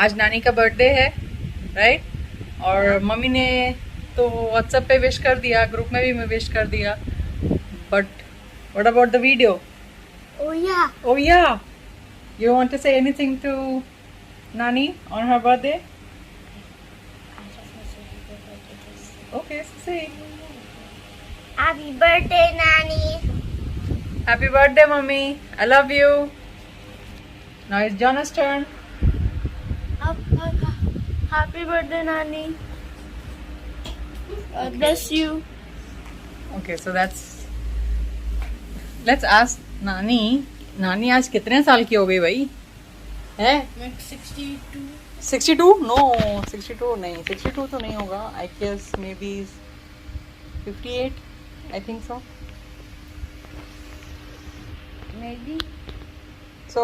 आज नानी का बर्थडे है, राइट? और मम्मी ने तो व्हाट्सएप पे विश कर दिया, ग्रुप में भी मैं विश कर दिया, but what about the video? Oh yeah, you want to say anything to Nani on her birthday? Okay, so say Happy birthday, Nani. happy birthday mommy, I love you. Now it's Jonas' turn. Happy birthday, Nani. God bless you. Okay, so let's ask नानी आज कितने साल की हो गई भाई? है 62. 62? No, 62 नहीं, 62 तो नहीं होगा. I guess maybe 58, I think so. Maybe. So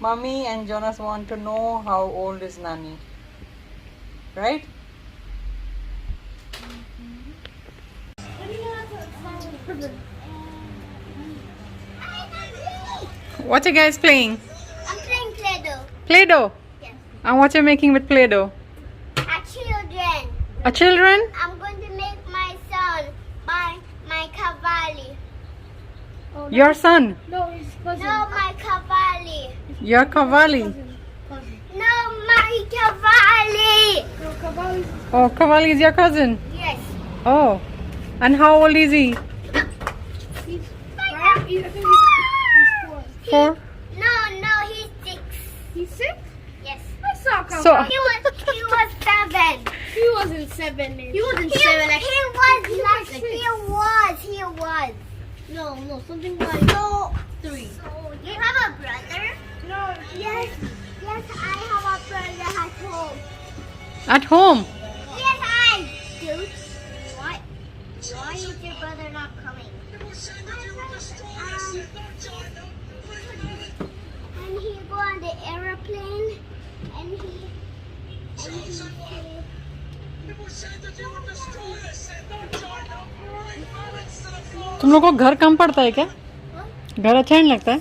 mommy and Jonas want to know how old is Nani, right? What are you guys playing? I'm playing Play-Doh. Play-Doh. Yes. And what you're making with Play-Doh? Our children. A children? I'm going to make my son my cavalli. Your son? No, his cousin. No, my cavalli. Your Cavalli? No, my cavalli. No, cavalli. Oh, Cavalli is your cousin? Yes. Oh. And how old is he? He's 4. 4? No, he's 6. He's 6? Yes. I saw cavalli. So He was 7. He wasn't 7. He wasn't 7. He was. No, something like So 3. So you have a brother? No. Yes, I have a brother at home. at home? Yes, I do. Why is your brother not coming? And he go on the aeroplane, and he तुम लोग को घर कम पड़ता है क्या? घर अच्छा नहीं लगता है?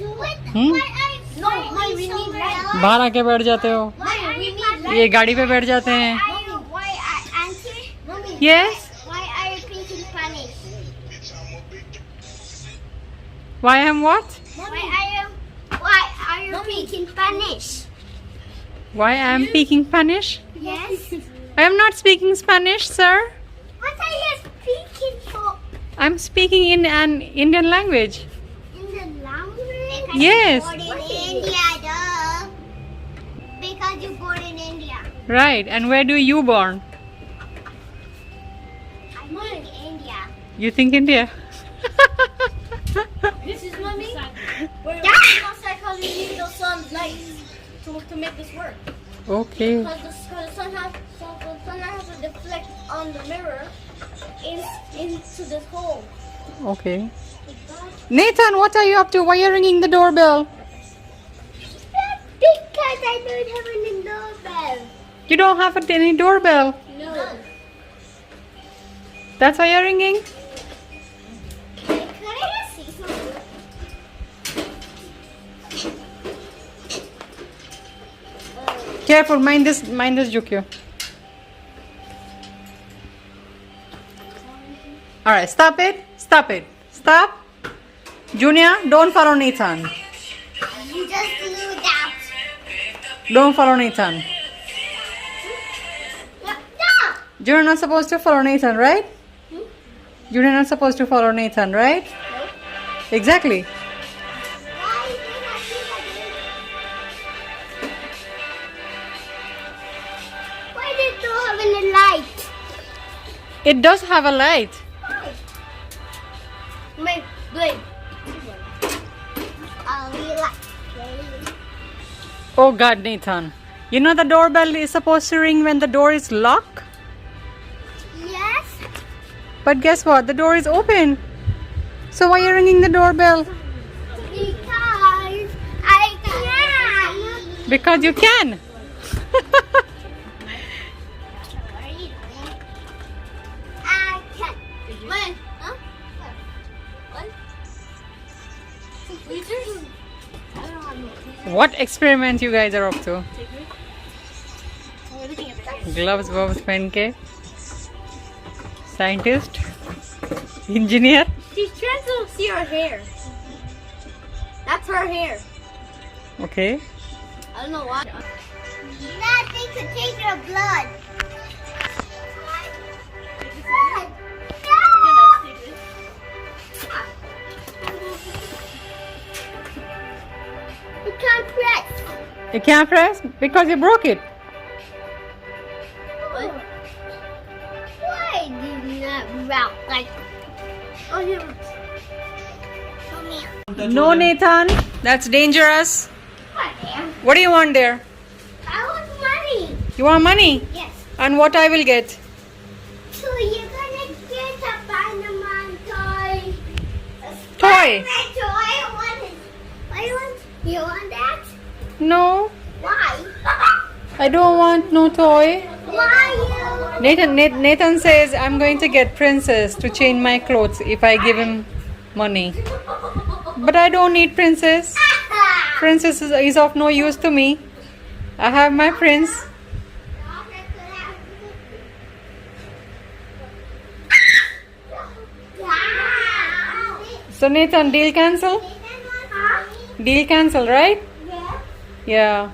No, we need light. बाहर आके बैठ जाते हो, We need light. ये गाड़ी पे बैठ जाते हैं. Why, Auntie? Yes. Why are you speaking Spanish? Why am what? Why are you speaking Spanish? Why I am speaking Spanish? Yes. I am not speaking Spanish, sir. What are you speaking for? I'm speaking in an Indian language. In the language? Yes. Born in India, duh. Because you born in India. Right. And where do you born? I think India. You think India? This is mommy. We're outside because we need the sun's light to make this work. Okay. Because the sun has to deflect on the mirror into this hole. Okay. Nathan, what are you up to? Why are you ringing the doorbell? Because I don't have any doorbell. You don't have any doorbell. No. That's why you're ringing? Can I just see something? Careful, mind this Jukyo. Alright, stop it. Stop. Junior, don't follow Nathan. You just knew that. Don't follow Nathan. Stop! You're not supposed to follow Nathan, right? You're not supposed to follow Nathan, right? Exactly. Why did I do that? Why did you have any light? It does have a light. Wait. Oh God, Nathan. You know the doorbell is supposed to ring when the door is locked? Yes. But guess what? The door is open. So why are you ringing the doorbell? Because I can. Because you can. I can. When? Huh? What? Tweezers? I don't have no tweezers. What experiment you guys are up to? Take yours. Gloves वव्स पहन के scientist engineer. She's trying to see her hair. That's her hair. Okay. I don't know why. That thing could take your blood. You can't press. You can't press because you broke it. What? Why did you not route like? Oh, here. Come here. No, Nathan, that's dangerous. What, dear? What do you want there? I want money. You want money? Yes. And what I will get? So you're gonna get a Spider-Man toy. A Toy. Spider-Man toy. I want it. I want. You want that? No, Why? I don't want no toy. Why you? Nathan says I'm going to get Princess to change my clothes if I give him money. But I don't need Princess. Princess is of no use to me. I have my prince. So Nathan, deal cancel? Deal cancel, right? Yeah.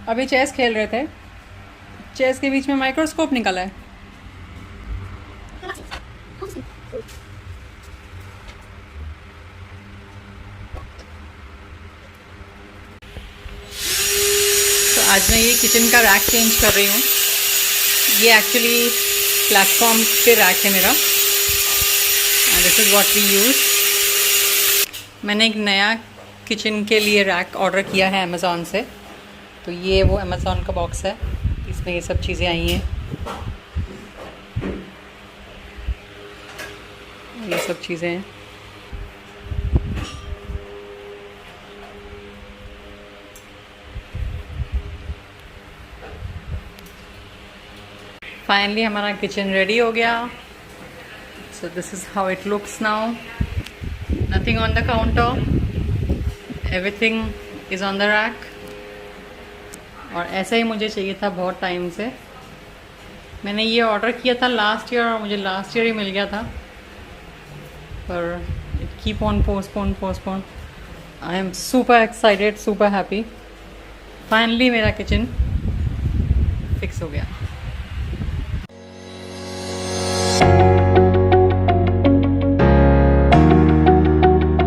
अभी chess खेल रहे थे. Chess के बीच में microscope निकला है. तो आज मैं ये किचन का रैक चेंज कर रही हूँ. ये एक्चुअली प्लेटफॉर्म पे रैक है मेरा. And this is what we use. मैंने एक नया किचन के लिए रैक ऑर्डर किया है अमेज़ॉन से. तो ये वो अमेज़ॉन का बॉक्स है. इसमें ये सब चीज़ें आई हैं. ये सब चीज़ें हैं. फाइनली हमारा किचन रेडी हो गया. So this is how it looks now. Nothing on the counter. Everything is on the rack. और ऐसा ही मुझे चाहिए था बहुत टाइम से. मैंने ये ऑर्डर किया था लास्ट ईयर और मुझे लास्ट ईयर ही मिल गया था. पर it keep on postpone. I am super excited, super happy. Finally मेरा किचन फिक्स हो गया.